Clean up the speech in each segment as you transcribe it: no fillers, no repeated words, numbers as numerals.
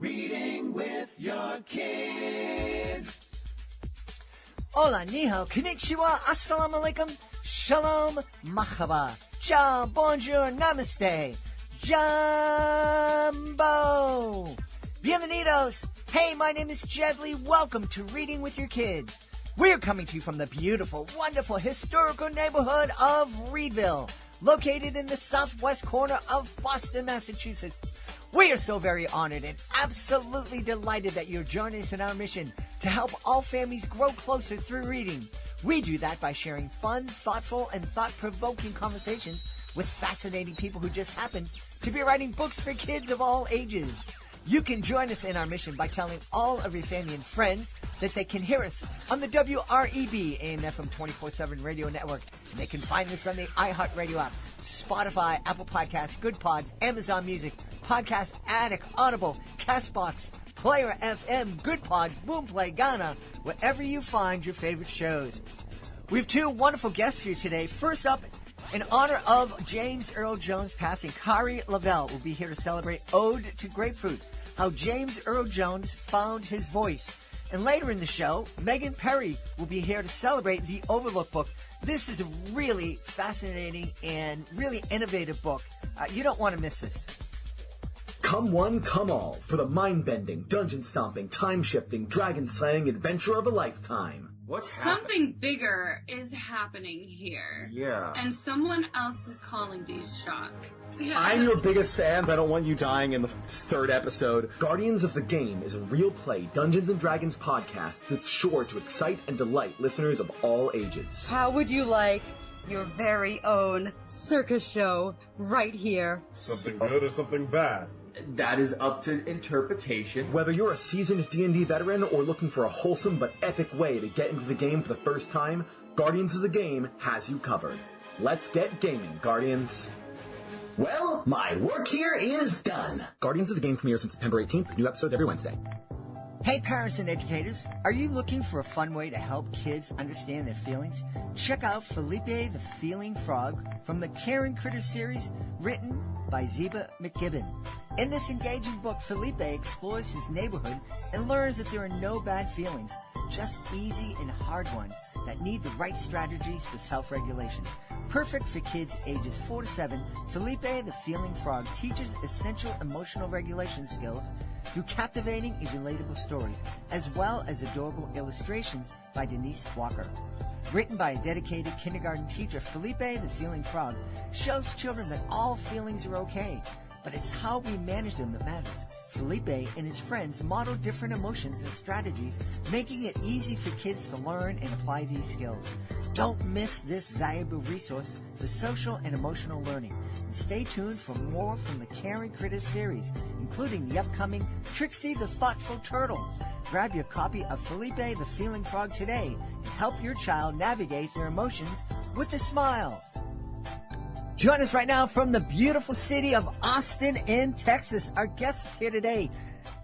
Reading with your kids. Hola, ni hao, konnichiwa, assalamu alaikum, shalom, mahaba, ciao, bonjour, namaste, jumbo, bienvenidos. Hey, my name is Jed Lee. Welcome to Reading with Your Kids. We're coming to you from the beautiful, wonderful, historical neighborhood of Reedville, located in the southwest corner of Boston, Massachusetts. We are so very honored and absolutely delighted that you're joining us in our mission to help all families grow closer through reading. We do that by sharing fun, thoughtful, and thought-provoking conversations with fascinating people who just happen to be writing books for kids of all ages. You can join us in our mission by telling all of your family and friends that they can hear us on the WREB AM/FM 24/7 radio network. And they can find us on the iHeartRadio app, Spotify, Apple Podcasts, Good Pods, Amazon Music, Podcast Addict, Audible, CastBox, Player FM, Good Pods, Boomplay, Ghana, wherever you find your favorite shows. We have two wonderful guests for you today. First up, in honor of James Earl Jones' passing, Kari Lavelle will be here to celebrate Ode to Grapefruit, how James Earl Jones found his voice. And later in the show, Megan Perry will be here to celebrate the Overlook Book. This is a really fascinating and really innovative book. You don't want to miss this. Come one, come all, for the mind-bending, dungeon-stomping, time-shifting, dragon-slaying adventure of a lifetime. What's happening? Something bigger is happening here. Yeah. And someone else is calling these shots. I'm your biggest fans. I don't want you dying in the third episode. Guardians of the Game is a real play Dungeons & Dragons podcast that's sure to excite and delight listeners of all ages. How would you like your very own circus show right here? Something good or something bad? That is up to interpretation. Whether you're a seasoned D&D veteran or looking for a wholesome but epic way to get into the game for the first time, Guardians of the Game has you covered. Let's get gaming, Guardians. Well, my work here is done. Guardians of the Game premieres on September 18th, new episodes every Wednesday. Hey parents and educators, are you looking for a fun way to help kids understand their feelings? Check out Felipe the Feeling Frog from the Caring Critter series, written by Zeba McKibben. In this engaging book, Felipe explores his neighborhood and learns that there are no bad feelings, just easy and hard ones that need the right strategies for self-regulation. Perfect for kids ages 4 to 7, Felipe the Feeling Frog teaches essential emotional regulation skills through captivating and relatable stories, as well as adorable illustrations by Denise Walker. Written by a dedicated kindergarten teacher, Felipe the Feeling Frog shows children that all feelings are okay, but it's how we manage them that matters. Felipe and his friends model different emotions and strategies, making it easy for kids to learn and apply these skills. Don't miss this valuable resource for social and emotional learning. And stay tuned for more from the Caring Critters series, including the upcoming Trixie the Thoughtful Turtle. Grab your copy of Felipe the Feeling Frog today and help your child navigate their emotions with a smile. Join us right now from the beautiful city of Austin in Texas. Our guest is here today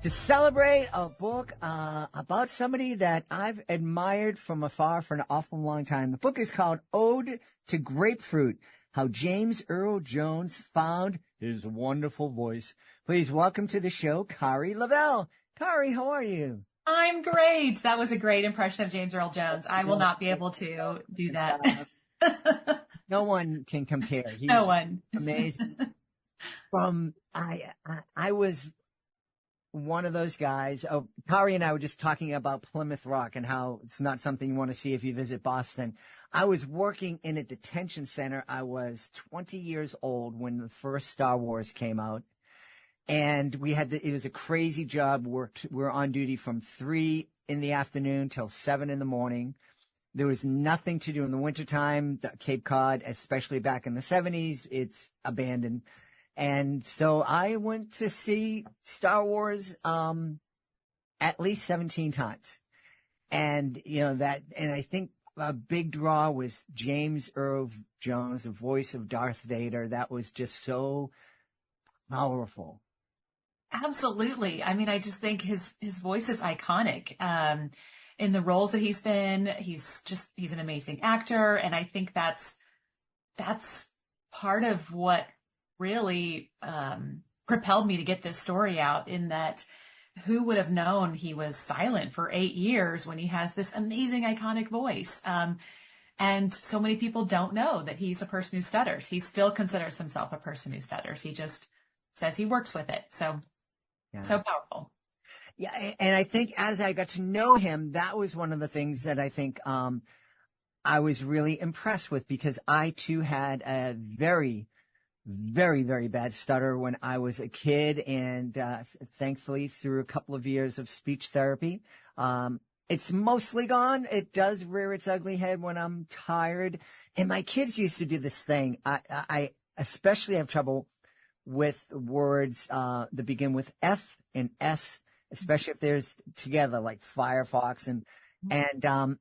to celebrate a book about somebody that I've admired from afar for an awful long time. The book is called Ode to Grapefruit, how James Earl Jones found his wonderful voice. Please welcome to the show, Kari Lavelle. Kari, how are you? I'm great. That was a great impression of James Earl Jones. I will not be able to do that. No one can compare. He's no one. Amazing. I was one of those guys. Oh, Kari and I were just talking about Plymouth Rock and how it's not something you want to see if you visit Boston. I was working in a detention center. I was 20 years old when the first Star Wars came out. And it was a crazy job. We were on duty from 3 in the afternoon till 7 in the morning. There was nothing to do in the wintertime. Cape Cod, especially back in the 70s, it's abandoned. And so I went to see Star Wars at least 17 times. And, and I think a big draw was James Earl Jones, the voice of Darth Vader. That was just so powerful. Absolutely. I mean, I just think his voice is iconic. In the roles that he's been, he's an amazing actor. And I think that's part of what really propelled me to get this story out, in that who would have known he was silent for 8 years when he has this amazing, iconic voice? And so many people don't know that he's a person who stutters. He still considers himself a person who stutters. He just says he works with it. So, so powerful. Yeah. And I think as I got to know him, that was one of the things that I think, I was really impressed with, because I too had a very, very, very bad stutter when I was a kid. And, thankfully through a couple of years of speech therapy, it's mostly gone. It does rear its ugly head when I'm tired. And my kids used to do this thing. I especially have trouble with words, that begin with F and S, especially if there's together, like Firefox. And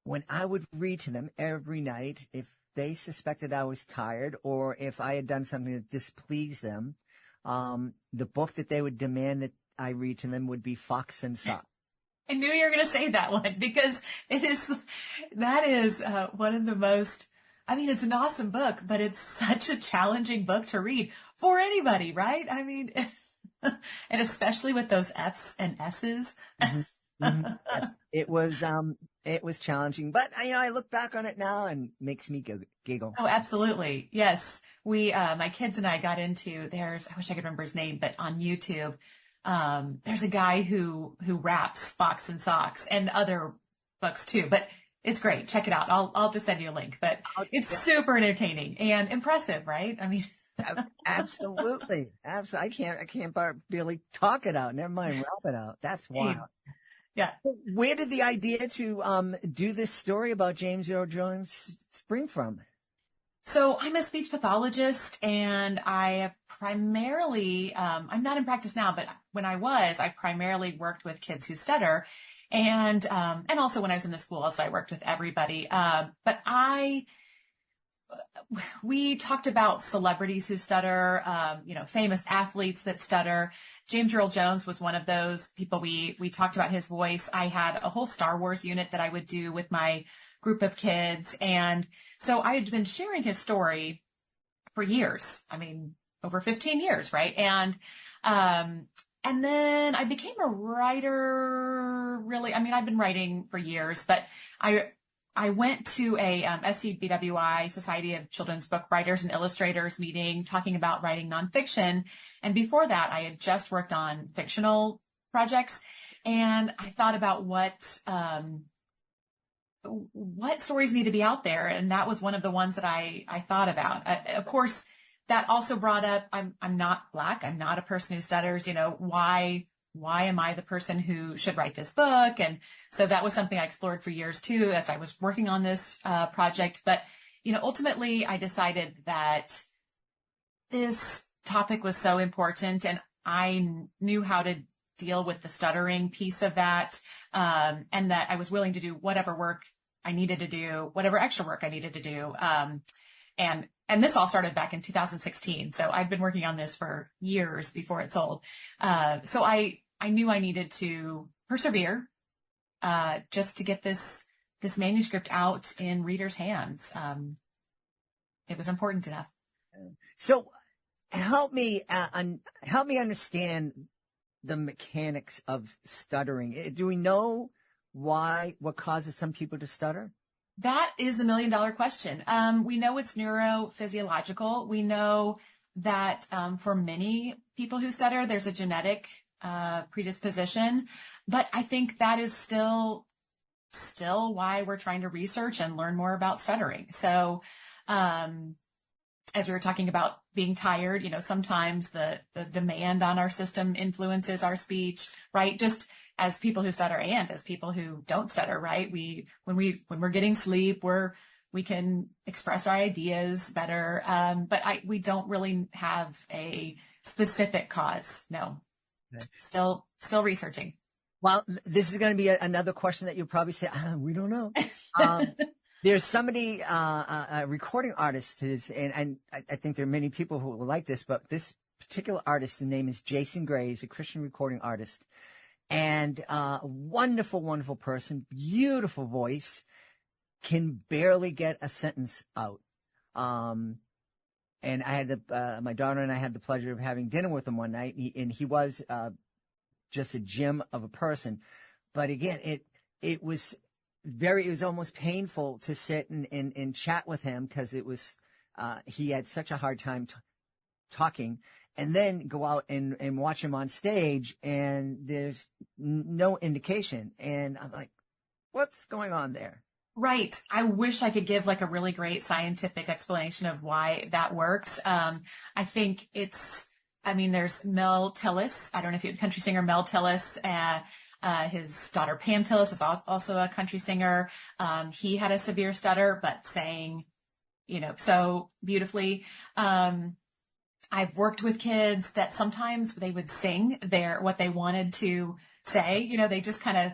when I would read to them every night, if they suspected I was tired or if I had done something that displeased them, the book that they would demand that I read to them would be Fox and Sock. I knew you were going to say that one, because that is one of the most, I mean, it's an awesome book, but it's such a challenging book to read for anybody, right? I mean, and especially with those F's and S's. Mm-hmm. Mm-hmm. Yes. It was challenging, but I look back on it now and makes me giggle. Oh, absolutely. Yes. My kids and I got into, I wish I could remember his name, but on YouTube, there's a guy who raps Fox and Socks and other books too, but it's great. Check it out. I'll just send you a link, but it's super entertaining and impressive, right? I mean, absolutely. Absolutely. I can't barely talk it out. Never mind rap it out. That's wild. Yeah. Where did the idea to do this story about James Earl Jones spring from? So I'm a speech pathologist, and I have primarily, I'm not in practice now, but when I primarily worked with kids who stutter. And also when I was in the school, also I worked with everybody. But we talked about celebrities who stutter, famous athletes that stutter. James Earl Jones was one of those people. We talked about his voice. I had a whole Star Wars unit that I would do with my group of kids. And so I had been sharing his story for years. I mean, over 15 years, right? And then I became a writer, really. I mean, I've been writing for years, but I went to a SCBWI, Society of Children's Book Writers and Illustrators meeting talking about writing nonfiction. And before that, I had just worked on fictional projects. And I thought about what stories need to be out there. And that was one of the ones that I thought about. Of course, that also brought up, I'm not Black. I'm not a person who stutters. Why am I the person who should write this book? And so that was something I explored for years too, as I was working on this project. But, ultimately I decided that this topic was so important, and I knew how to deal with the stuttering piece of that. And that I was willing to do whatever work I needed to do, whatever extra work I needed to do. And this all started back in 2016. So I'd been working on this for years before it sold. So I knew I needed to persevere, just to get this manuscript out in readers' hands. It was important enough. So help me understand the mechanics of stuttering. Do we know what causes some people to stutter? That is the $1 million question. We know it's neurophysiological. We know that for many people who stutter, there's a genetic predisposition. But I think that is still why we're trying to research and learn more about stuttering. So as we were talking about being tired, sometimes the demand on our system influences our speech, right? Just as people who stutter and as people who don't stutter, right? When we're getting sleep, we can express our ideas better. But we don't really have a specific cause. No, okay. Still researching. Well, this is going to be another question that you'll probably say, we don't know. There's somebody, a recording artist and I think there are many people who will like this, but this particular artist, the name is Jason Gray. He's a Christian recording artist. And wonderful, wonderful person, beautiful voice, can barely get a sentence out. And I had my daughter and I had the pleasure of having dinner with him one night, and he was just a gem of a person. But again, it was almost painful to sit and chat with him because he had such a hard time talking, and then go out and watch him on stage, and there's no indication. And I'm like, what's going on there? Right. I wish I could give like a really great scientific explanation of why that works. I think there's Mel Tillis. I don't know if you know the country singer Mel Tillis. His daughter Pam Tillis was also a country singer. He had a severe stutter, but sang, so beautifully. I've worked with kids that sometimes they would sing what they wanted to say. They just kind of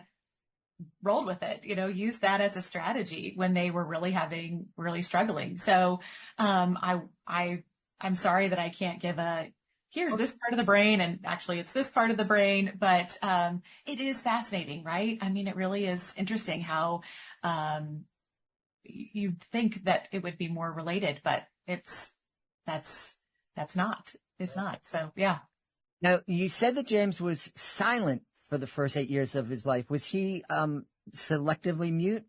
rolled with it, used that as a strategy when they were really struggling. So, I'm sorry that I can't give here's this part of the brain, and actually it's this part of the brain, but, it is fascinating, right? I mean, it really is interesting how, you'd think that it would be more related, but it's not. So, yeah. Now, you said that James was silent for the first 8 years of his life. Was he selectively mute?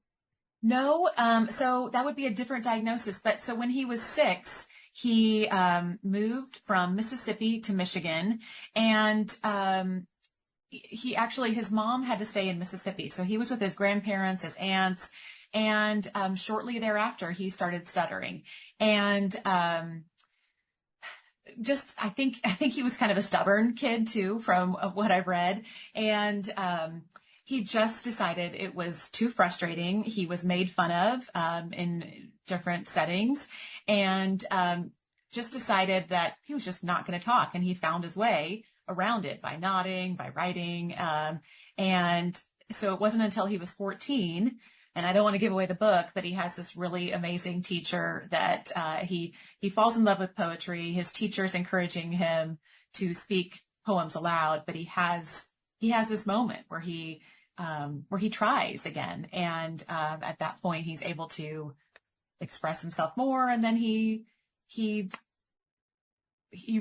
No. So that would be a different diagnosis. But so when he was 6, he moved from Mississippi to Michigan, and his mom had to stay in Mississippi. So he was with his grandparents, his aunts, and shortly thereafter he started stuttering. And I think he was kind of a stubborn kid too, from what I've read. And, he just decided it was too frustrating. He was made fun of, in different settings, and, just decided that he was just not going to talk. And he found his way around it by nodding, by writing. And so it wasn't until he was 14, and I don't want to give away the book, but he has this really amazing teacher that he falls in love with poetry. His teacher's encouraging him to speak poems aloud, but he has this moment where he tries again, and at that point he's able to express himself more, and then he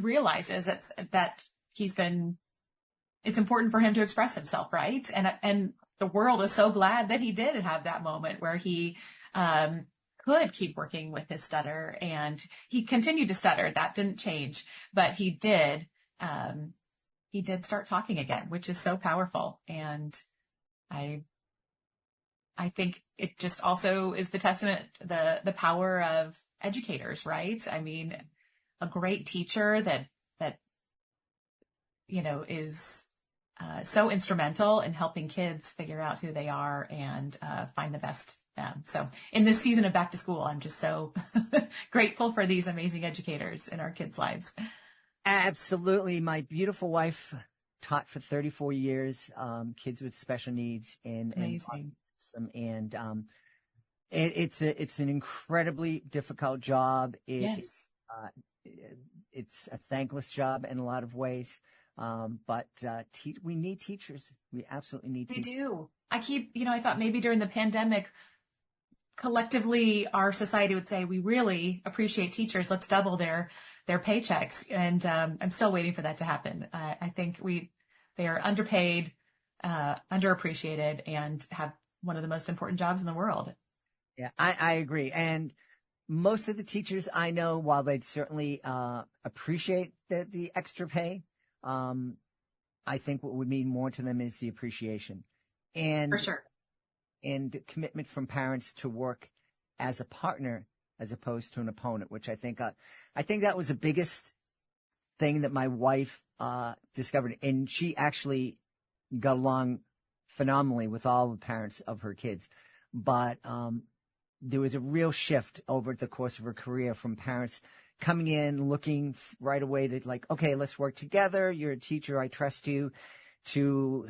realizes that it's important for him to express himself, right? And the world is so glad that he did have that moment where he could keep working with his stutter, and he continued to stutter. That didn't change, but he did start talking again, which is so powerful. And I think it just also is the testament, the power of educators, right? I mean, a great teacher that is so instrumental in helping kids figure out who they are and find the best them. So in this season of back to school, I'm just so grateful for these amazing educators in our kids' lives. Absolutely. My beautiful wife taught for 34 years, kids with special needs and Amazing. It's an incredibly difficult job. Yes. It's a thankless job in a lot of ways. But we need teachers. We absolutely need teachers. We do. I thought maybe during the pandemic, collectively, our society would say, we really appreciate teachers. Let's double their paychecks. And I'm still waiting for that to happen. I think they are underpaid, underappreciated, and have one of the most important jobs in the world. Yeah, I agree. And most of the teachers I know, while they'd certainly appreciate the extra pay, I think what would mean more to them is the appreciation. And for sure. And the commitment from parents to work as a partner as opposed to an opponent, which I think that was the biggest thing that my wife discovered. And she actually got along phenomenally with all the parents of her kids. But there was a real shift over the course of her career from parents coming in, looking right away to like, okay, let's work together. You're a teacher. I trust you. To,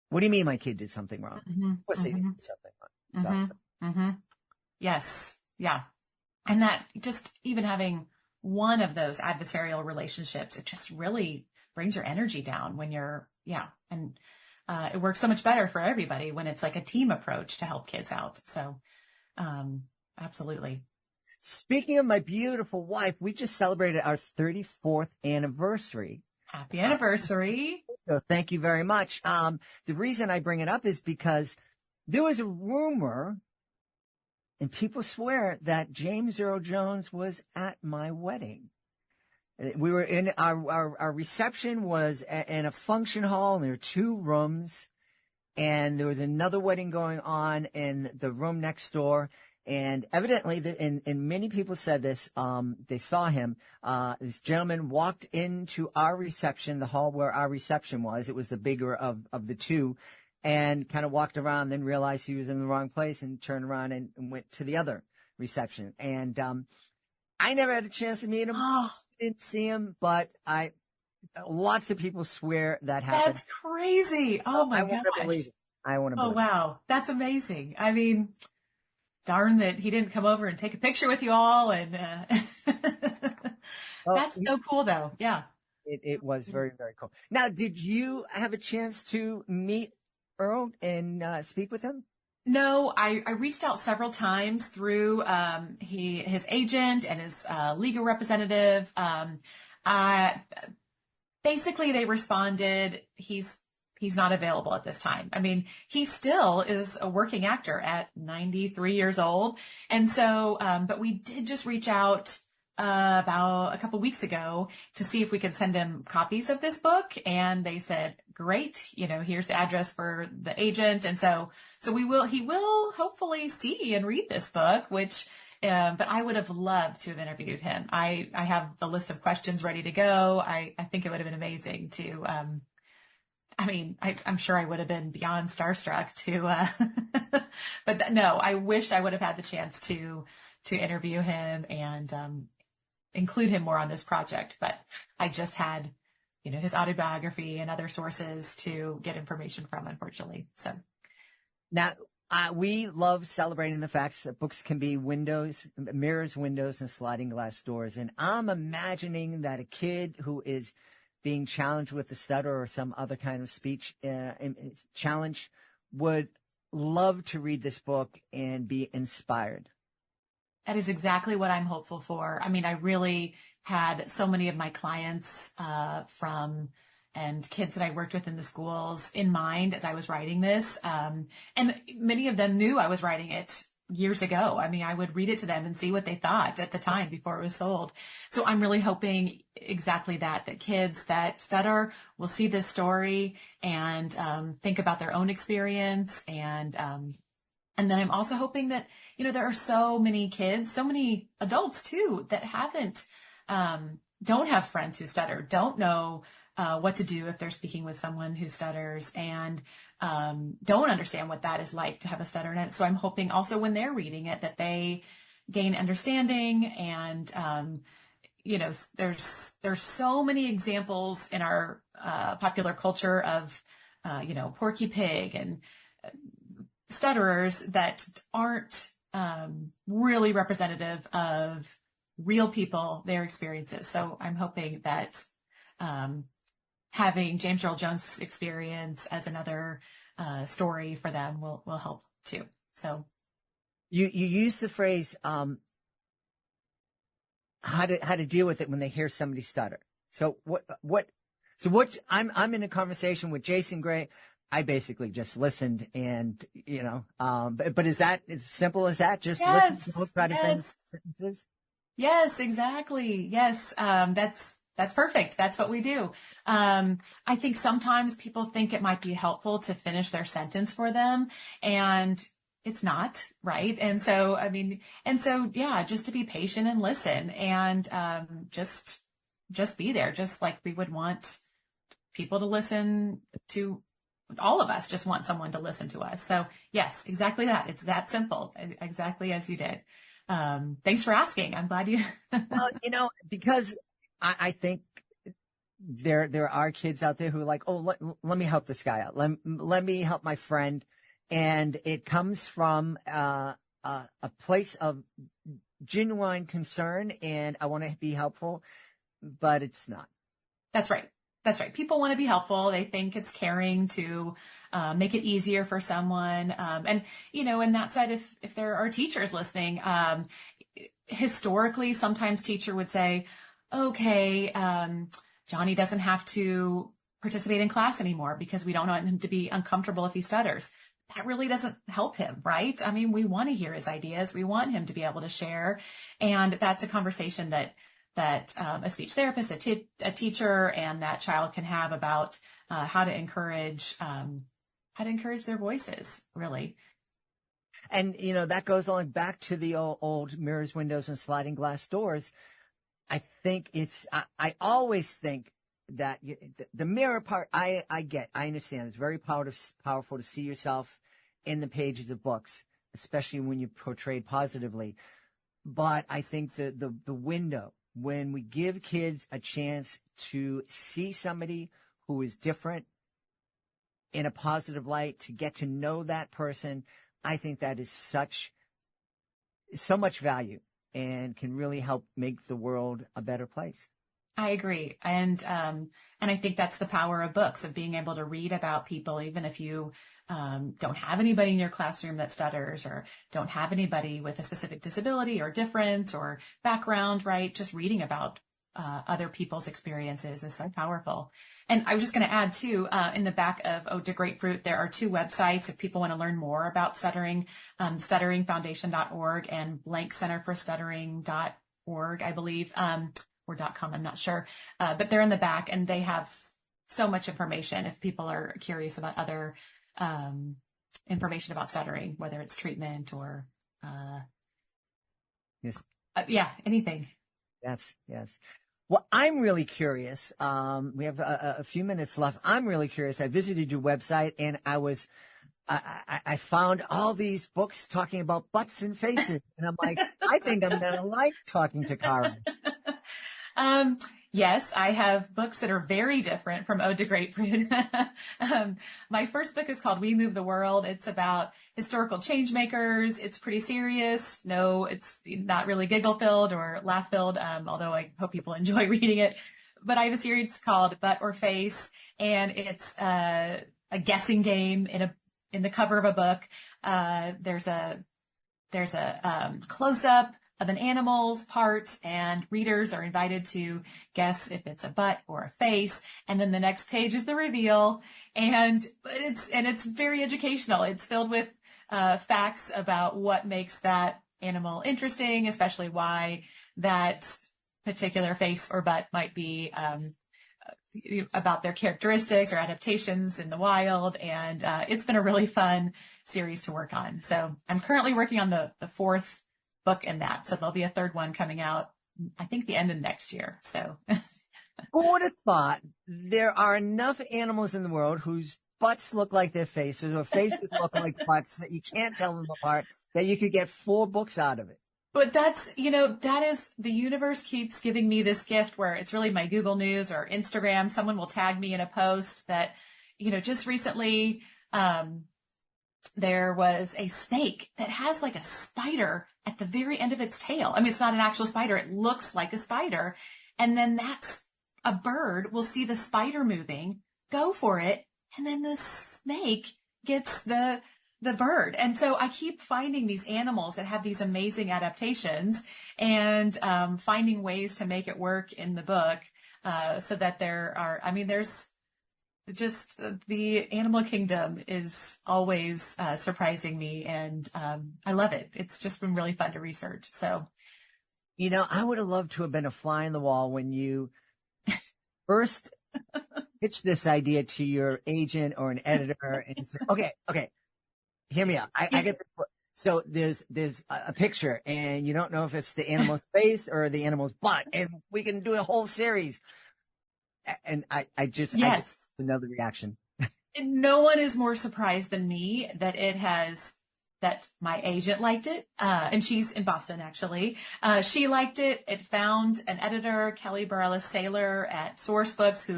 what do you mean my kid did something wrong? Mm-hmm. Of course they did something wrong. Mm-hmm. Mm-hmm. Yes. Yeah. And that just even having one of those adversarial relationships, it just really brings your energy down when and it works so much better for everybody when it's like a team approach to help kids out. So, absolutely. Speaking of my beautiful wife, we just celebrated our 34th anniversary. Happy anniversary. So thank you very much. The reason I bring it up is because there was a rumor, and people swear, that James Earl Jones was at my wedding. We were in our reception was in a function hall, and there were 2 rooms, and there was another wedding going on in the room next door. And evidently, and many people said this, they saw him. This gentleman walked into our reception, the hall where our reception was. It was the bigger of the 2, and kind of walked around, then realized he was in the wrong place and turned around and went to the other reception. And I never had a chance to meet him. Oh, Didn't see him, but lots of people swear that happened. that's crazy. Oh my gosh. I want to believe it. Oh, wow. That's amazing. I mean, darn that he didn't come over and take a picture with you all. And that's so cool, though. Yeah. It was very, very cool. Now, did you have a chance to meet Earl and speak with him? No, I reached out several times through his agent and his legal representative. Basically, they responded, he's not available at this time. I mean, he still is a working actor at 93 years old. And so, but we did just reach out about a couple weeks ago to see if we could send him copies of this book. And they said, great, here's the address for the agent. And so he will hopefully see and read this book, which, but I would have loved to have interviewed him. I have the list of questions ready to go. I think it would have been amazing to, I'm sure I would have been beyond starstruck to, but no, I wish I would have had the chance to interview him and, include him more on this project, but I just had, his autobiography and other sources to get information from, unfortunately. So now we love celebrating the facts that books can be windows, mirrors, windows, and sliding glass doors. And I'm imagining that a kid who is being challenged with a stutter or some other kind of speech challenge would love to read this book and be inspired. That is exactly what I'm hopeful for. I mean, I really had so many of my clients and kids that I worked with in the schools in mind as I was writing this. And many of them knew I was writing it years ago. I mean, I would read it to them and see what they thought at the time before it was sold. So I'm really hoping exactly that kids that stutter will see this story and think about their own experience. And then I'm also hoping that, there are so many kids, so many adults too, that don't have friends who stutter, don't know what to do if they're speaking with someone who stutters, and don't understand what that is like to have a stutter in it. So I'm hoping also when they're reading it that they gain understanding. And there's so many examples in our popular culture of Porky Pig and stutterers that aren't really representative of real people, their experiences. So I'm hoping that having James Earl Jones' experience as another story for them will help too. So you use the phrase how to deal with it when they hear somebody stutter. So what I'm in a conversation with Jason Gray. I basically just listened and, but is that as simple as that? Just listen to both, try to finish sentences? Yes, exactly. Yes. That's perfect. That's what we do. I think sometimes people think it might be helpful to finish their sentence for them, and it's not, right? And so, yeah, just to be patient and listen and, just be there, just like we would want people to listen to. All of us just want someone to listen to us. So yes, exactly that. It's that simple, exactly as you did. Thanks for asking. I'm glad you. Well, because I think there are kids out there who are like, oh, let me help this guy out. Let me help my friend. And it comes from a place of genuine concern, and I want to be helpful, but it's not. That's right. That's right. People want to be helpful. They think it's caring to make it easier for someone. And that said, if there are teachers listening, historically, sometimes teacher would say, okay, Johnny doesn't have to participate in class anymore because we don't want him to be uncomfortable if he stutters. That really doesn't help him, right? I mean, we want to hear his ideas. We want him to be able to share. And that's a conversation that a speech therapist, a teacher, and that child can have about how to encourage their voices, really. And, that goes on back to the old mirrors, windows, and sliding glass doors. I think I always think that the mirror part, I understand. It's very powerful to see yourself in the pages of books, especially when you're portrayed positively. But I think the window, when we give kids a chance to see somebody who is different in a positive light, to get to know that person, I think that is so much value and can really help make the world a better place. I agree. And I think that's the power of books, of being able to read about people, even if you don't have anybody in your classroom that stutters or don't have anybody with a specific disability or difference or background, right? Just reading about other people's experiences is so powerful. And I was just going to add too, in the back of Ode to Grapefruit, there are 2 websites if people want to learn more about stuttering, stutteringfoundation.org and blankcenterforstuttering.org, I believe, or .com, I'm not sure. But they're in the back and they have so much information if people are curious about other information about stuttering, whether it's treatment or, yes. Anything. Yes. Well, I'm really curious. We have a few minutes left. I'm really curious. I visited your website and I found all these books talking about butts and faces. And I'm like, I think I'm going to like talking to Kari. Yes, I have books that are very different from Ode to Grapefruit. My first book is called We Move the World. It's about historical change makers. It's pretty serious. No, it's not really giggle-filled or laugh-filled, although I hope people enjoy reading it. But I have a series called Butt or Face, and it's a guessing game in the cover of a book. There's a close-up of an animal's part, and readers are invited to guess if it's a butt or a face. And then the next page is the reveal. And it's very educational. It's filled with facts about what makes that animal interesting, especially why that particular face or butt might be about their characteristics or adaptations in the wild. And it's been a really fun series to work on. So I'm currently working on the 4th book in that. So there'll be a 3rd one coming out, I think, the end of next year. So who would have thought there are enough animals in the world whose butts look like their faces or faces look like butts that you can't tell them apart, that you could get 4 books out of it? But that's, that is, the universe keeps giving me this gift where it's really my Google News or Instagram. Someone will tag me in a post that, just recently, there was a snake that has like a spider at the very end of its tail. I mean, it's not an actual spider. It looks like a spider. And then that's a bird will see the spider moving, go for it. And then the snake gets the bird. And so I keep finding these animals that have these amazing adaptations and finding ways to make it work in the book so that there's just the animal kingdom is always surprising me, and I love it. It's just been really fun to research. So, I would have loved to have been a fly on the wall when you first pitched this idea to your agent or an editor and said, okay, hear me out. I get this. So there's a picture and you don't know if it's the animal's face or the animal's butt, and we can do a whole series. And I get another reaction. No one is more surprised than me that that my agent liked it. And she's in Boston, actually. She liked it. It found an editor, Kelly Bareilles-Saylor at Source Books,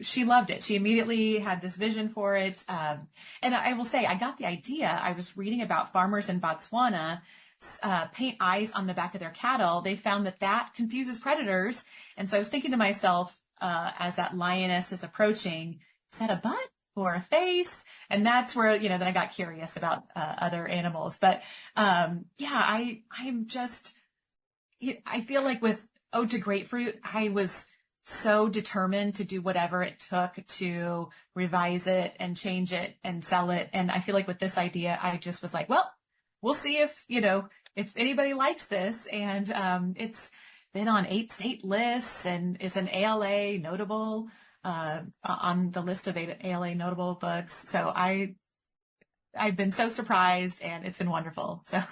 she loved it. She immediately had this vision for it. And I will say, I got the idea. I was reading about farmers in Botswana paint eyes on the back of their cattle. They found that confuses predators. And so I was thinking to myself, as that lioness is approaching, is that a butt or a face? And that's where, then I got curious about other animals. But I feel like with Ode to Grapefruit, I was so determined to do whatever it took to revise it and change it and sell it. And I feel like with this idea, I just was like, well, we'll see if, if anybody likes this. And it's been on 8 state lists and is an ALA notable, on the list of ALA notable books. So I've been so surprised, and it's been wonderful. So,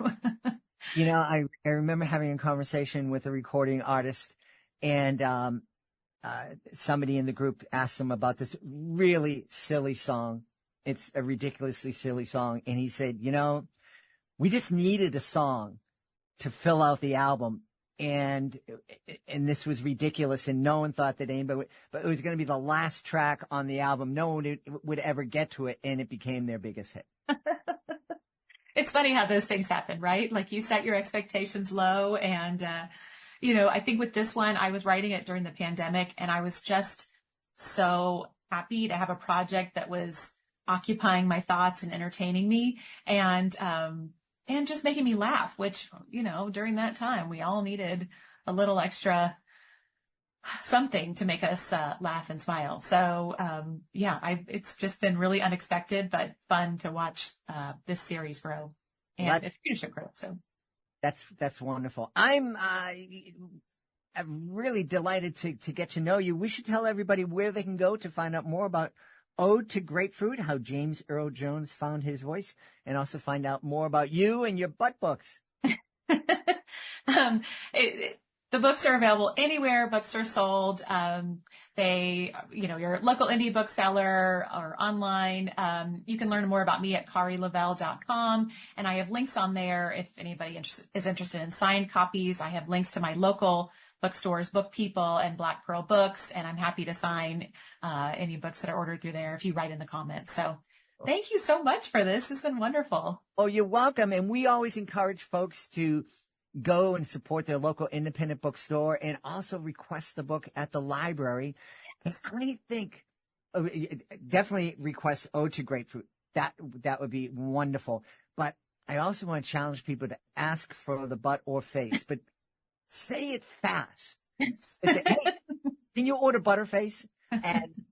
I remember having a conversation with a recording artist, and somebody in the group asked him about this really silly song. It's a ridiculously silly song. And he said, we just needed a song to fill out the album. And this was ridiculous, and no one thought that anybody but it was going to be the last track on the album. No one would ever get to it, and it became their biggest hit. It's funny how those things happen, right? Like, you set your expectations low, and I think with this one, I was writing it during the pandemic, and I was just so happy to have a project that was occupying my thoughts and entertaining me, and just making me laugh, which, during that time, we all needed a little extra something to make us laugh and smile. So, it's just been really unexpected, but fun to watch this series grow and its readership grow. So that's wonderful. I'm really delighted to get to know you. We should tell everybody where they can go to find out more about Ode to Grapefruit, how James Earl Jones found his voice, and also find out more about you and your butt books. The books are available anywhere books are sold. Your local indie bookseller or online. You can learn more about me at KariLavelle.com. And I have links on there if anybody is interested in signed copies. I have links to my local bookstores, Book People and Black Pearl Books. And I'm happy to sign any books that are ordered through there if you write in the comments. So thank you so much for this. It's been wonderful. Oh, you're welcome. And we always encourage folks to go and support their local independent bookstore and also request the book at the library. And I think definitely request Ode to Grapefruit. That would be wonderful. But I also want to challenge people to ask for the butt or face, but say it fast. Say, hey, can you order Butterface? And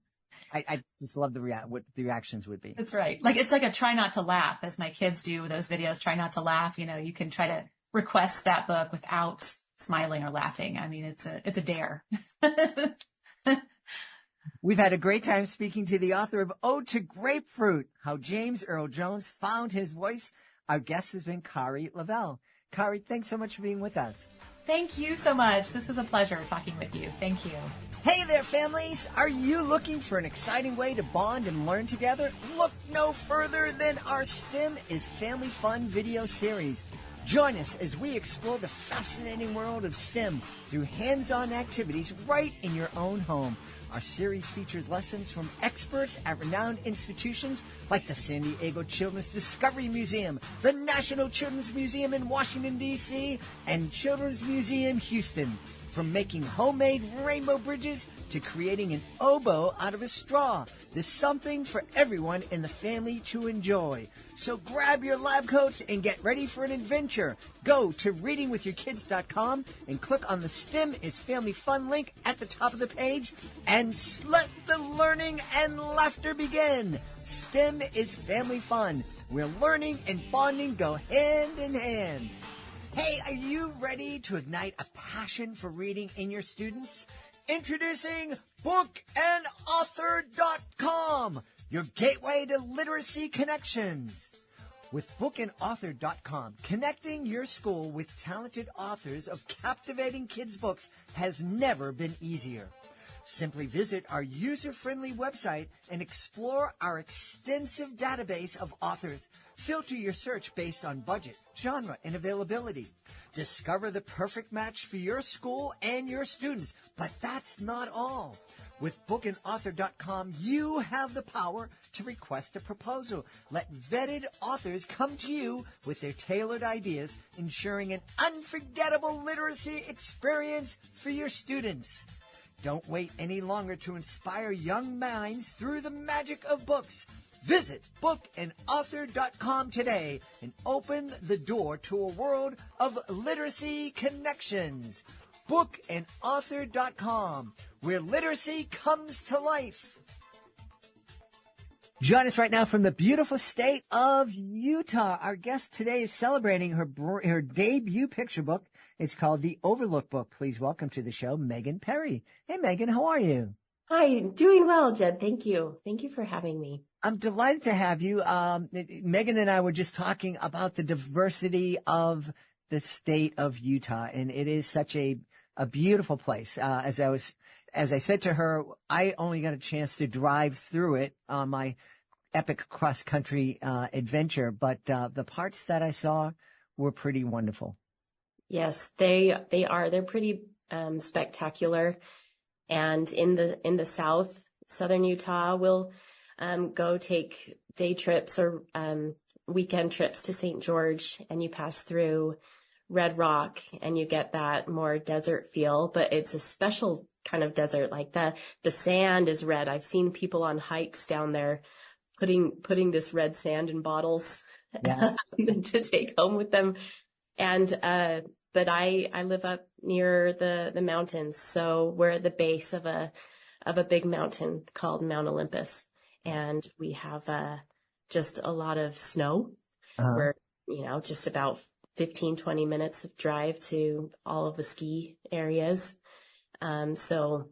I just love what the reactions would be. That's right. It's like a try not to laugh, as my kids do those videos, try not to laugh. You can try to request that book without smiling or laughing. I mean, it's a dare. We've had a great time speaking to the author of Ode to Grapefruit, How James Earl Jones Found His Voice. Our guest has been Kari Lavelle. Kari, thanks so much for being with us. Thank you so much. This was a pleasure talking with you. Thank you. Hey there, families! Are you looking for an exciting way to bond and learn together? Look no further than our STEM is Family Fun video series. Join us as we explore the fascinating world of STEM through hands-on activities right in your own home. Our series features lessons from experts at renowned institutions like the San Diego Children's Discovery Museum, the National Children's Museum in Washington, D.C., and Children's Museum Houston. From making homemade rainbow bridges to creating an oboe out of a straw, there's something for everyone in the family to enjoy. So grab your lab coats and get ready for an adventure. Go to readingwithyourkids.com and click on the STEM is Family Fun link at the top of the page and let the learning and laughter begin. STEM is Family Fun, where learning and bonding go hand in hand. Hey, are you ready to ignite a passion for reading in your students? Introducing bookandauthor.com, your gateway to literacy connections. With bookandauthor.com, connecting your school with talented authors of captivating kids' books has never been easier. Simply visit our user-friendly website and explore our extensive database of authors. Filter your search based on budget, genre, and availability. Discover the perfect match for your school and your students. But that's not all. With bookandauthor.com, you have the power to request a proposal. Let vetted authors come to you with their tailored ideas, ensuring an unforgettable literacy experience for your students. Don't wait any longer to inspire young minds through the magic of books. Visit bookandauthor.com today and open the door to a world of literacy connections. bookandauthor.com, where literacy comes to life. Join us right now from the beautiful state of Utah. Our guest today is celebrating her debut picture book. It's called The Overlook Book. Please welcome to the show, Megan Perry. Hey, Megan, how are you? Hi, doing well, Jed. Thank you. Thank you for having me. I'm delighted to have you. Megan and I were just talking about the diversity of the state of Utah, and it is such a beautiful place. As I said to her, I only got a chance to drive through it on my epic cross-country adventure, but the parts that I saw were pretty wonderful. Yes, they are. They're pretty spectacular. And in the southern Utah, we'll go take day trips or weekend trips to St. George, and you pass through Red Rock and you get that more desert feel, but it's a special kind of desert. Like the sand is red. I've seen people on hikes down there putting this red sand in bottles to take home with them. And but I live up near the mountains, so we're at the base of a big mountain called Mount Olympus, and we have just a lot of snow. We're just about 15-20 minutes of drive to all of the ski areas. So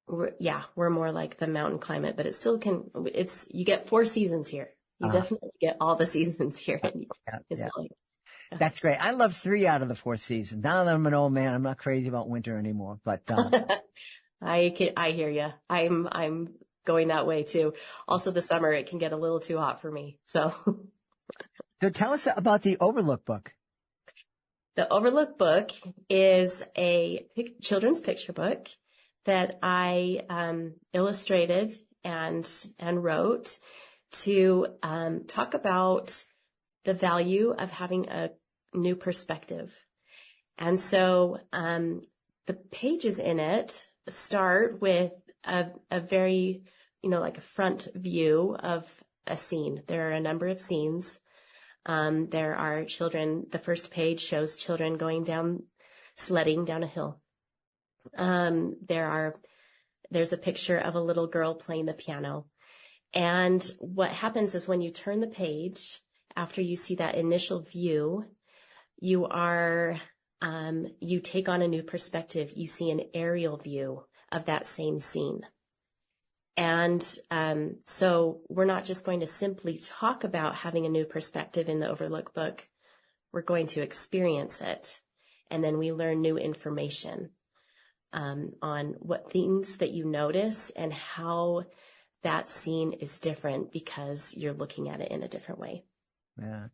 we're more like the mountain climate, but it still you get 4 seasons here. You definitely get all the seasons here. That's great. I love 3 out of the 4 seasons. Now that I'm an old man, I'm not crazy about winter anymore, but, I hear you. I'm going that way too. Also the summer, it can get a little too hot for me. So tell us about the Overlook Book. The Overlook Book is a children's picture book that I illustrated and wrote to talk about the value of having a new perspective. And so the pages in it start with a very, like a front view of a scene. There are a number of scenes. There are children. The first page shows children sledding down a hill. There's a picture of a little girl playing the piano. And what happens is when you turn the page, after you see that initial view, you take on a new perspective. You see an aerial view of that same scene. And so we're not just going to simply talk about having a new perspective in the Overlook Book. We're going to experience it. And then we learn new information on what things that you notice and how that scene is different because you're looking at it in a different way. Yeah.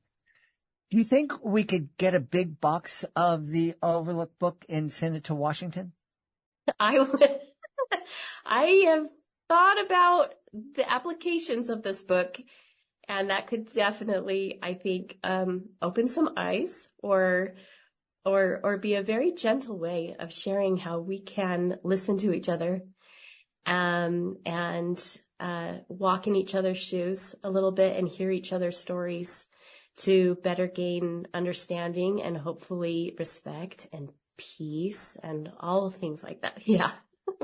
Do you think we could get a big box of the Overlook Book and send it to Washington? I have thought about the applications of this book, and that could definitely, I think, open some eyes or be a very gentle way of sharing how we can listen to each other, and walk in each other's shoes a little bit and hear each other's stories to better gain understanding and hopefully respect and peace and all things like that. Yeah,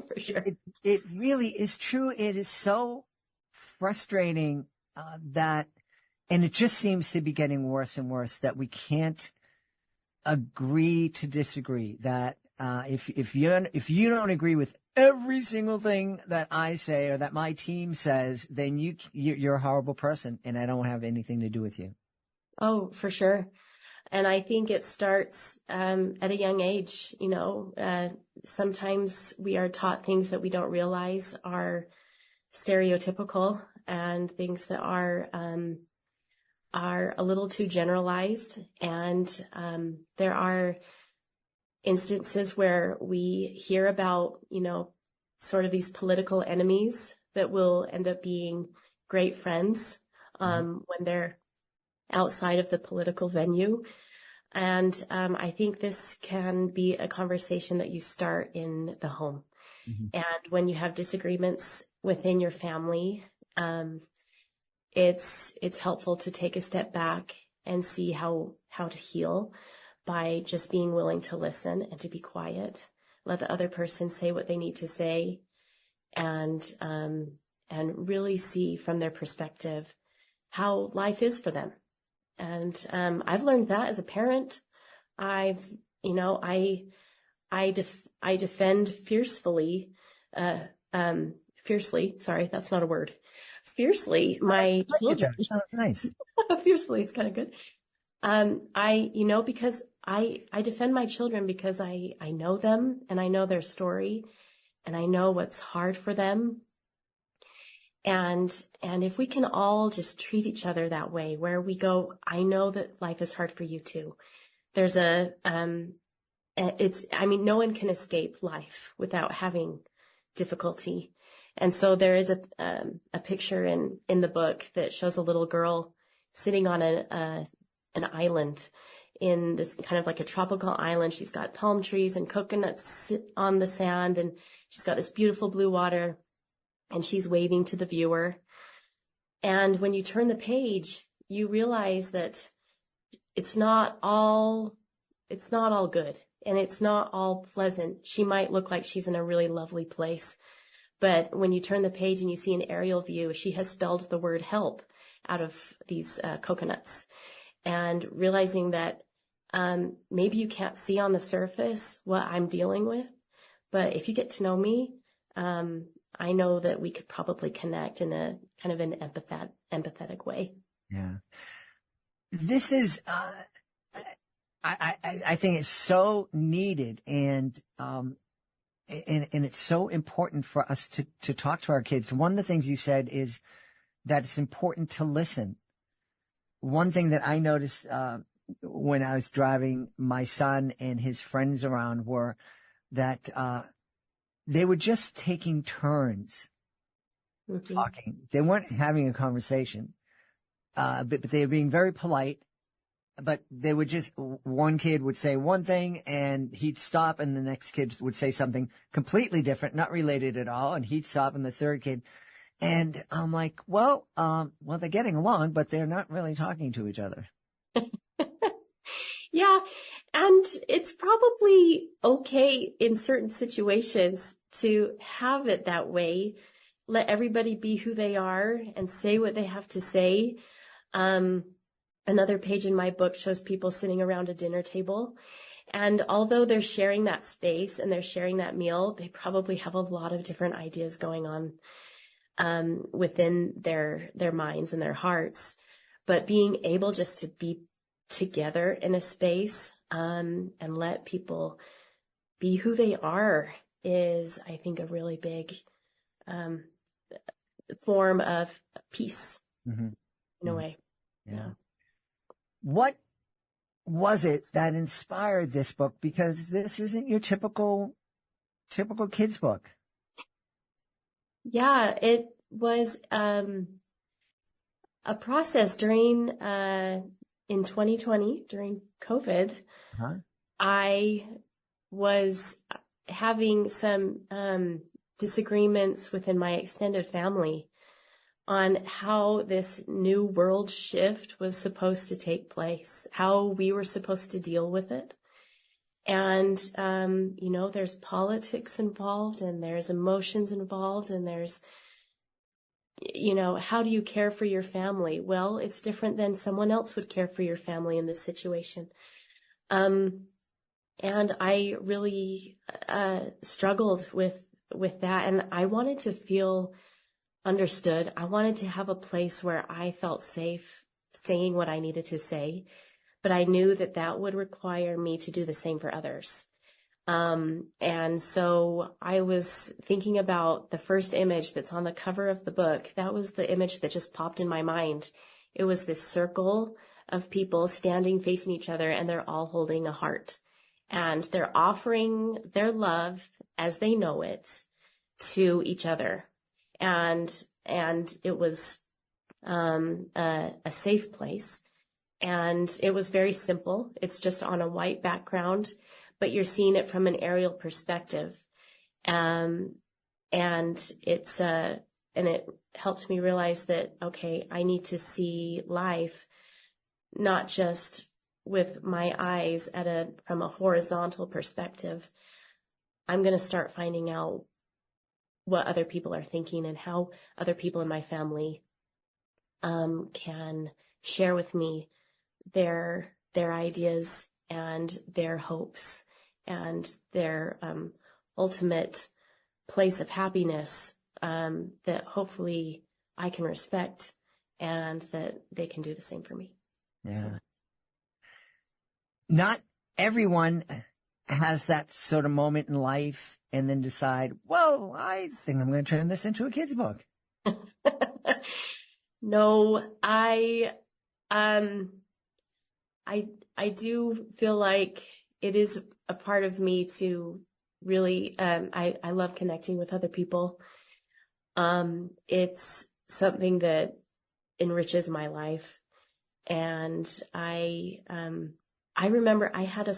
for sure. It really is true. It is so frustrating and it just seems to be getting worse and worse that we can't agree to disagree. That if you don't agree with every single thing that I say or that my team says, then you're a horrible person, and I don't have anything to do with you. Oh, for sure. And I think it starts at a young age. Sometimes we are taught things that we don't realize are stereotypical and things that are a little too generalized. And there are instances where we hear about, sort of these political enemies that will end up being great friends when they're outside of the political venue. And I think this can be a conversation that you start in the home. Mm-hmm. And when you have disagreements within your family, it's helpful to take a step back and see how to heal. by just being willing to listen and to be quiet, let the other person say what they need to say, and really see from their perspective how life is for them. And I've learned that as a parent. I defend fiercely. Sorry, that's not a word. Fiercely, my children. Nice. Fiercely, it's kind of good. Because I defend my children because I know them and I know their story and I know what's hard for them. And if we can all just treat each other that way, where we go, I know that life is hard for you too. There's no one can escape life without having difficulty. And so there is a picture in the book that shows a little girl sitting on an island in this kind of like a tropical island. She's got palm trees and coconuts on the sand, and she's got this beautiful blue water, and she's waving to the viewer. And when you turn the page, you realize that it's not all good, and it's not all pleasant. She might look like she's in a really lovely place, but when you turn the page and you see an aerial view, she has spelled the word help out of these coconuts. And realizing that maybe you can't see on the surface what I'm dealing with, but if you get to know me, I know that we could probably connect in a kind of an empathetic way. Yeah. This is, I think it's so needed, and it's so important for us to talk to our kids. One of the things you said is that it's important to listen. One thing that I noticed when I was driving my son and his friends around were that they were just taking turns talking. They weren't having a conversation, but they were being very polite. But they would just, one kid would say one thing and he'd stop, and the next kid would say something completely different, not related at all, and he'd stop, and the third kid. And I'm like, well, they're getting along, but they're not really talking to each other. Yeah. And it's probably okay in certain situations to have it that way. Let everybody be who they are and say what they have to say. Another page in my book shows people sitting around a dinner table. And although they're sharing that space and they're sharing that meal, they probably have a lot of different ideas going on within their minds and their hearts. But being able just to be together in a space and let people be who they are is, I think, a really big form of peace in a way. Yeah. What was it that inspired this book? Because this isn't your typical kids book. Yeah, it was a process during in 2020 during COVID. I was having some disagreements within my extended family on how this new world shift was supposed to take place, how we were supposed to deal with it. And, there's politics involved, and there's emotions involved, and there's, how do you care for your family? Well, it's different than someone else would care for your family in this situation. And I really struggled with that, and I wanted to feel understood. I wanted to have a place where I felt safe saying what I needed to say, but I knew that would require me to do the same for others. And so I was thinking about the first image that's on the cover of the book. That was the image that just popped in my mind. It was this circle of people standing facing each other, and they're all holding a heart, and they're offering their love as they know it to each other. And it was a safe place, and it was very simple. It's just on a white background, but you're seeing it from an aerial perspective, and it helped me realize that, okay, I need to see life not just with my eyes from a horizontal perspective, I'm going to start finding out what other people are thinking and how other people in my family can share with me their ideas and their hopes and their ultimate place of happiness that hopefully I can respect and that they can do the same for me. Yeah. So. Not everyone has that sort of moment in life and then decide, well, I think I'm going to turn this into a kid's book. No, I do feel like it is a part of me to really, I love connecting with other people. It's something that enriches my life. And I remember I had a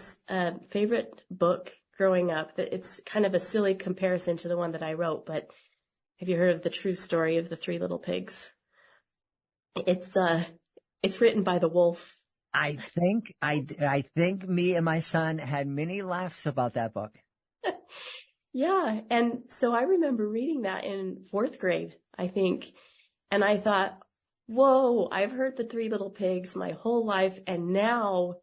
favorite book growing up that it's kind of a silly comparison to the one that I wrote, but have you heard of the true story of the Three Little Pigs? It's written by the wolf. I think me and my son had many laughs about that book. Yeah. And so I remember reading that in 4th grade, I think. And I thought, whoa, I've heard the Three Little Pigs my whole life. And now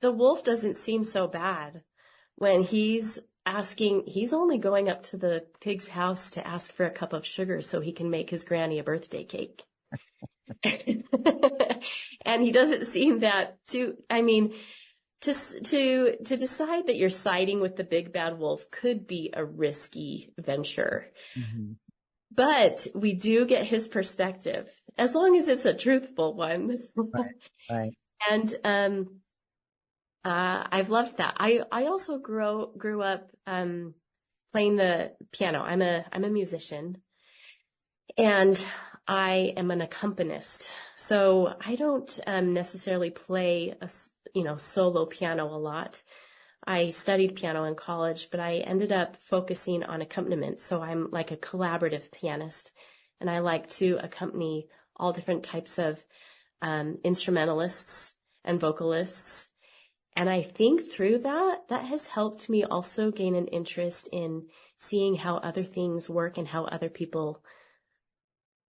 the wolf doesn't seem so bad when he's only going up to the pig's house to ask for a cup of sugar so he can make his granny a birthday cake. And he doesn't seem that to decide that you're siding with the big bad wolf could be a risky venture. Mm-hmm. But we do get his perspective as long as it's a truthful one. Right. And, I've loved that. I also grew up, playing the piano. I'm a musician and I am an accompanist. So I don't, necessarily play solo piano a lot. I studied piano in college, but I ended up focusing on accompaniment. So I'm like a collaborative pianist and I like to accompany all different types of, instrumentalists and vocalists. And I think through that has helped me also gain an interest in seeing how other things work and how other people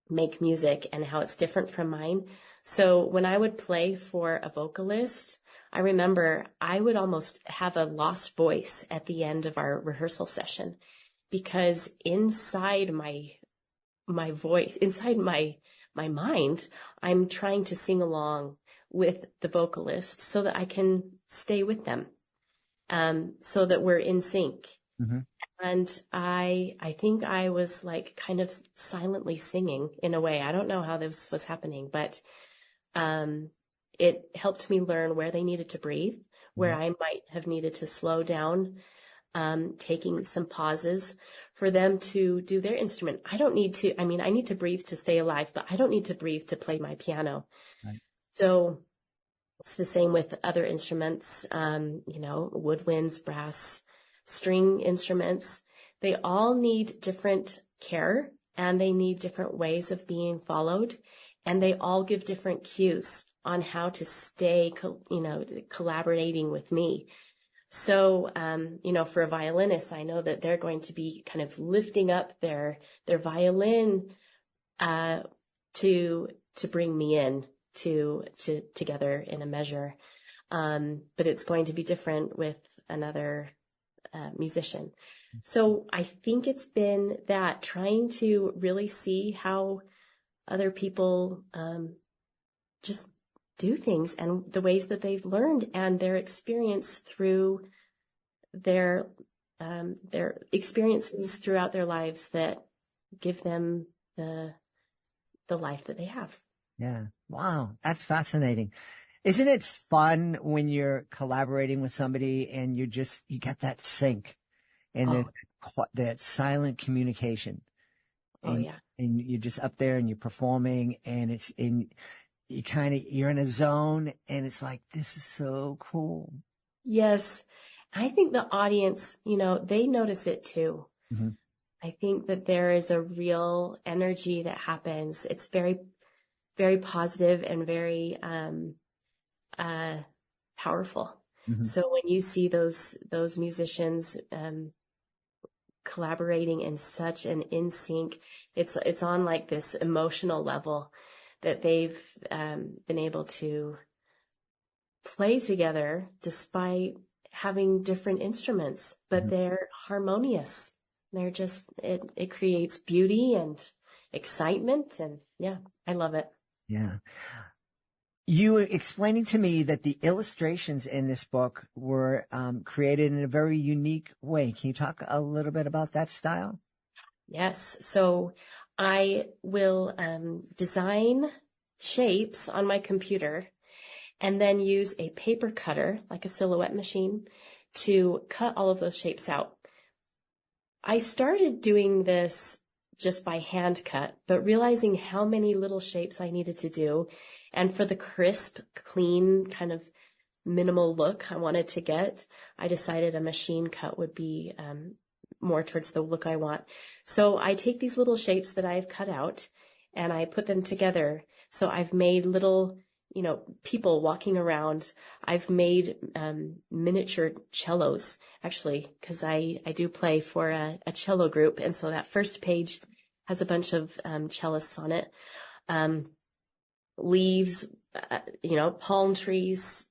make music and how it's different from mine. So when I would play for a vocalist, I remember I would almost have a lost voice at the end of our rehearsal session because inside my voice, inside my mind, I'm trying to sing along with the vocalist so that I can stay with them, so that we're in sync. Mm-hmm. And I think I was like kind of silently singing in a way. I don't know how this was happening, but it helped me learn where they needed to breathe, where I might have needed to slow down, taking some pauses for them to do their instrument. I need to breathe to stay alive, but I don't need to breathe to play my piano. Right. So it's the same with other instruments, woodwinds, brass, string instruments. They all need different care and they need different ways of being followed. And they all give different cues on how to stay, collaborating with me. So, for a violinist, I know that they're going to be kind of lifting up their violin, to bring me in to together in a measure. But it's going to be different with another, musician. So I think it's been that trying to really see how other people, just do things and the ways that they've learned and their experience through their experiences throughout their lives that give them the life that they have. Yeah. Wow. That's fascinating. Isn't it fun when you're collaborating with somebody and you get that sync and that silent communication? And you're just up there and you're performing and you're in a zone and it's like, this is so cool. Yes. I think the audience, they notice it too. Mm-hmm. I think that there is a real energy that happens. It's very, very positive and very, powerful. Mm-hmm. So when you see those musicians collaborating in such an in sync, it's on like this emotional level that they've been able to play together despite having different instruments, but Mm-hmm. they're harmonious. They're just, it creates beauty and excitement, and yeah, I love it. Yeah. You were explaining to me that the illustrations in this book were created in a very unique way. Can you talk a little bit about that style? Yes. So I will design shapes on my computer and then use a paper cutter, like a silhouette machine, to cut all of those shapes out. I started doing this just by hand cut, but realizing how many little shapes I needed to do, and for the crisp, clean, kind of minimal look I wanted to get, I decided a machine cut would be more towards the look I want. So I take these little shapes that I've cut out and I put them together. So I've made little, people walking around. I've made miniature cellos, actually, because I do play for a cello group. And so that first page has a bunch of cellists on it. Leaves, palm trees,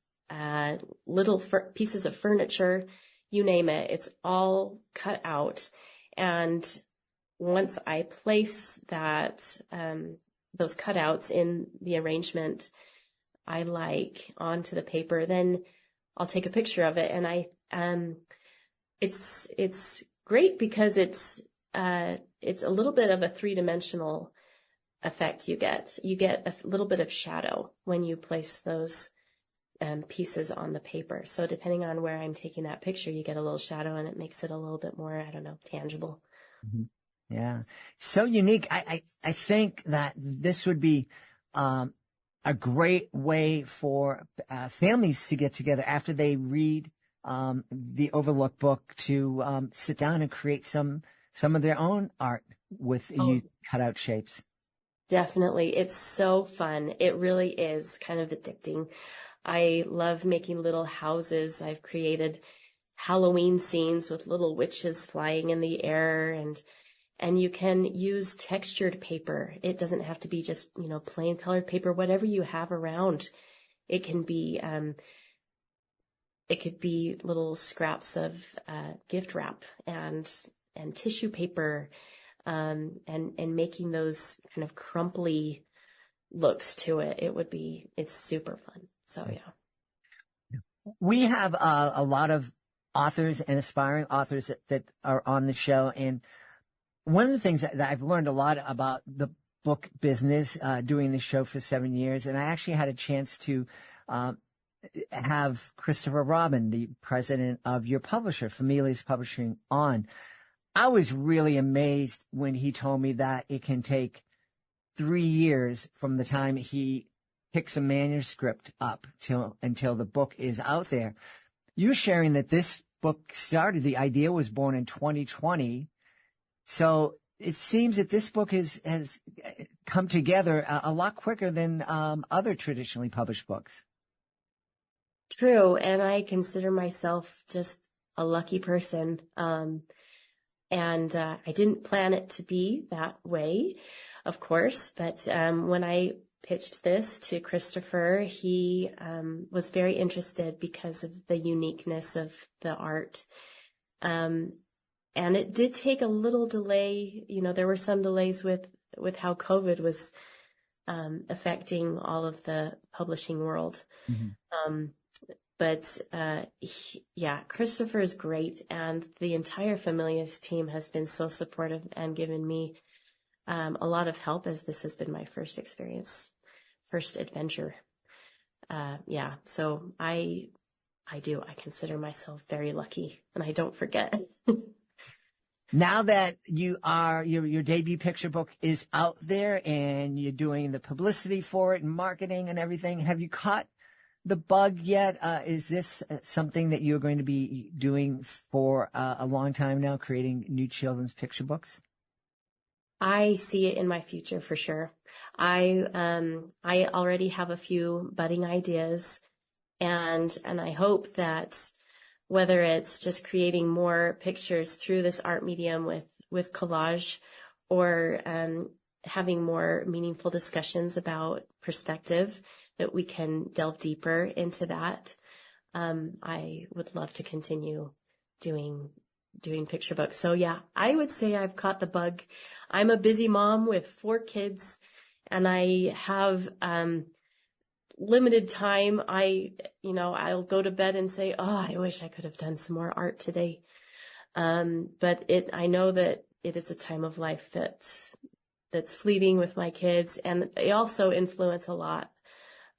little pieces of furniture, you name it. It's all cut out. And once I place those cutouts in the arrangement I like onto the paper, then I'll take a picture of it. And it's great because it's a little bit of a three-dimensional effect you get. You get a little bit of shadow when you place those pieces on the paper. So depending on where I'm taking that picture, you get a little shadow and it makes it a little bit more, tangible. Mm-hmm. Yeah. So unique. I think that this would be a great way for families to get together after they read the Overlook book to sit down and create some of their own art with you cut out shapes. Definitely. It's so fun. It really is kind of addicting. I love making little houses. I've created Halloween scenes with little witches flying in the air, and you can use textured paper. It doesn't have to be just, plain colored paper, whatever you have around. It can be, it could be little scraps of gift wrap and tissue paper, and making those kind of crumply looks to it. It's super fun. So yeah. We have a lot of authors and aspiring authors that are on the show. And one of the things that I've learned a lot about the book business, doing the show for 7 years, and I actually had a chance to have Christopher Robin, the president of your publisher, Familias Publishing, on. I was really amazed when he told me that it can take 3 years from the time he picks a manuscript up until the book is out there. You're sharing that this book started, the idea was born in 2020. So it seems that this book has come together a lot quicker than other traditionally published books. True. And I consider myself just a lucky person. And I didn't plan it to be that way, of course. But when I pitched this to Christopher, he was very interested because of the uniqueness of the art. And it did take a little delay. There were some delays with how COVID was affecting all of the publishing world. Mm-hmm. But Christopher is great, and the entire Familias team has been so supportive and given me a lot of help, as this has been my first adventure. So I consider myself very lucky, and I don't forget. Now that your debut picture book is out there and you're doing the publicity for it and marketing and everything, have you caught the bug yet? Is this something that you're going to be doing for a long time now, creating new children's picture books? I see it in my future for sure. I already have a few budding ideas, And I hope that whether it's just creating more pictures through this art medium with collage, or having more meaningful discussions about perspective, that we can delve deeper into that. I would love to continue doing picture books. So yeah, I would say I've caught the bug. I'm a busy mom with 4 kids, and I have limited time. I'll go to bed and say, oh, I wish I could have done some more art today. But I know that it is a time of life that's fleeting with my kids, and they also influence a lot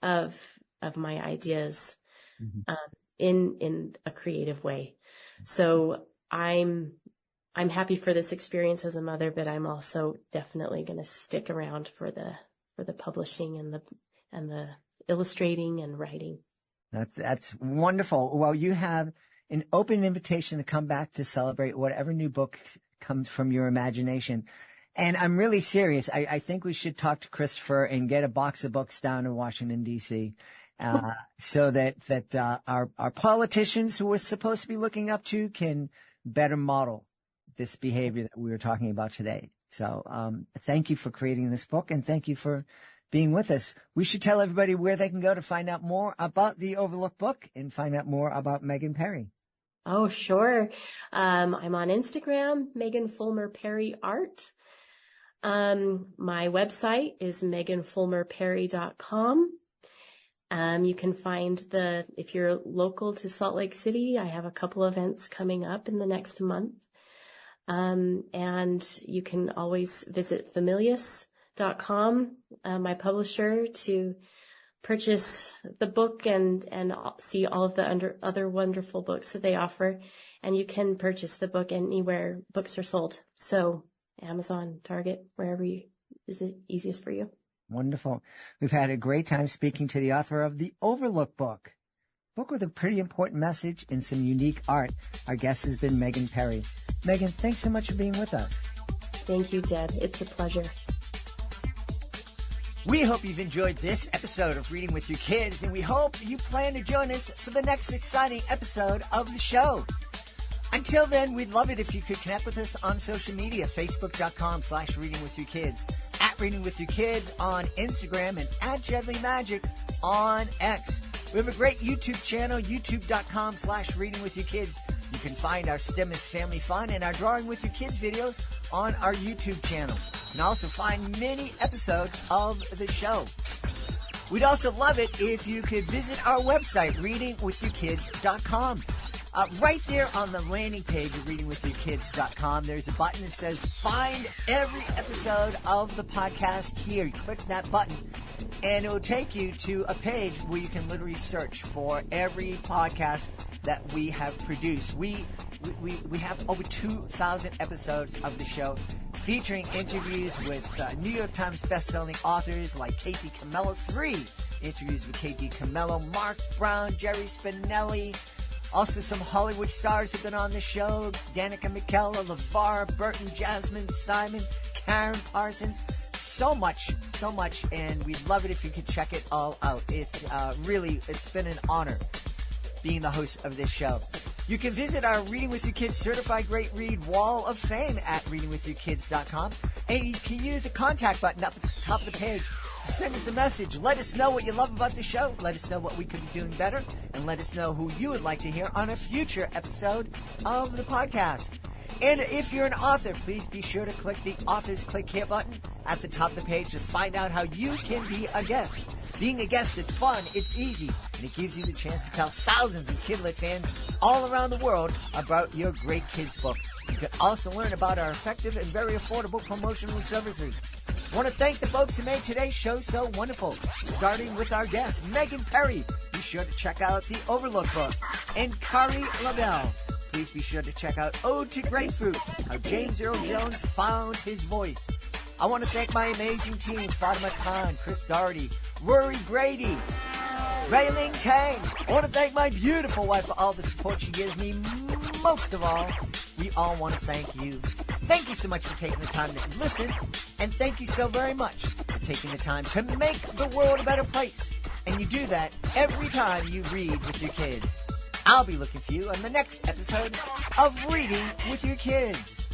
of my ideas in a creative way. So I'm happy for this experience as a mother, but I'm also definitely going to stick around for the publishing and the illustrating and writing. That's wonderful. Well, you have an open invitation to come back to celebrate whatever new book comes from your imagination. And I'm really serious. I think we should talk to Christopher and get a box of books down in Washington, D.C., so that our politicians who we're supposed to be looking up to can better model this behavior that we were talking about today. So thank you for creating this book, and thank you for being with us. We should tell everybody where they can go to find out more about the Overlook Book and find out more about Megan Perry. Oh, sure. I'm on Instagram, Megan Fulmer Perry Art. My website is meganfulmerperry.com. You can find if you're local to Salt Lake City, I have a couple events coming up in the next month. And you can always visit Familius.com, my publisher, to purchase the book and see all of the other wonderful books that they offer. And you can purchase the book anywhere books are sold. So Amazon, Target, wherever is it easiest for you. Wonderful. We've had a great time speaking to the author of the Overlook Book with a pretty important message and some unique art. Our guest has been Megan Perry. Megan, thanks so much for being with us. Thank you, Jed. It's a pleasure. We hope you've enjoyed this episode of Reading with Your Kids, and we hope you plan to join us for the next exciting episode of the show. Until then, we'd love it if you could connect with us on social media, facebook.com/readingwithyourkids, @readingwithyourkids on Instagram, and @JedleyMagic on X. We have a great YouTube channel, youtube.com/readingwithyourkids. You can find our STEM is Family Fun and our Drawing with Your Kids videos on our YouTube channel. You can also find many episodes of the show. We'd also love it if you could visit our website, readingwithyourkids.com. Right there on the landing page of readingwithyourkids.com, there's a button that says find every episode of the podcast here. You click that button, and it will take you to a page where you can literally search for every podcast that we have produced. We have over 2,000 episodes of the show, featuring interviews with New York Times bestselling authors like Katie Camello, 3 interviews with Katie Camello, Mark Brown, Jerry Spinelli. Also, some Hollywood stars have been on the show: Danica McKellar, LeVar Burton, Jasmine Simon, Karen Parsons. So much, and we'd love it if you could check it all out. It's been an honor being the host of this show. You can visit our Reading with Your Kids Certified Great Read Wall of Fame at readingwithyourkids.com, and you can use a contact button up at the top of the page. Send us a message. Let us know what you love about the show. Let us know what we could be doing better. And let us know who you would like to hear on a future episode of the podcast. And if you're an author, please be sure to click the Authors Click Here button at the top of the page to find out how you can be a guest. Being a guest is fun, it's easy, and it gives you the chance to tell thousands of Kidlit fans all around the world about your great kids book. You can also learn about our effective and very affordable promotional services. I want to thank the folks who made today's show so wonderful, starting with our guest, Megan Perry. Be sure to check out the Overlook Book. And Kari Lavelle. Please be sure to check out Ode to Grapefruit, how James Earl Jones found his voice. I want to thank my amazing team, Fatima Khan, Chris Doherty, Rory Grady, Rayling Tang. I want to thank my beautiful wife for all the support she gives me. Most of all, we all want to thank you. Thank you so much for taking the time to listen, and thank you so very much for taking the time to make the world a better place. And you do that every time you read with your kids. I'll be looking for you on the next episode of Reading with Your Kids.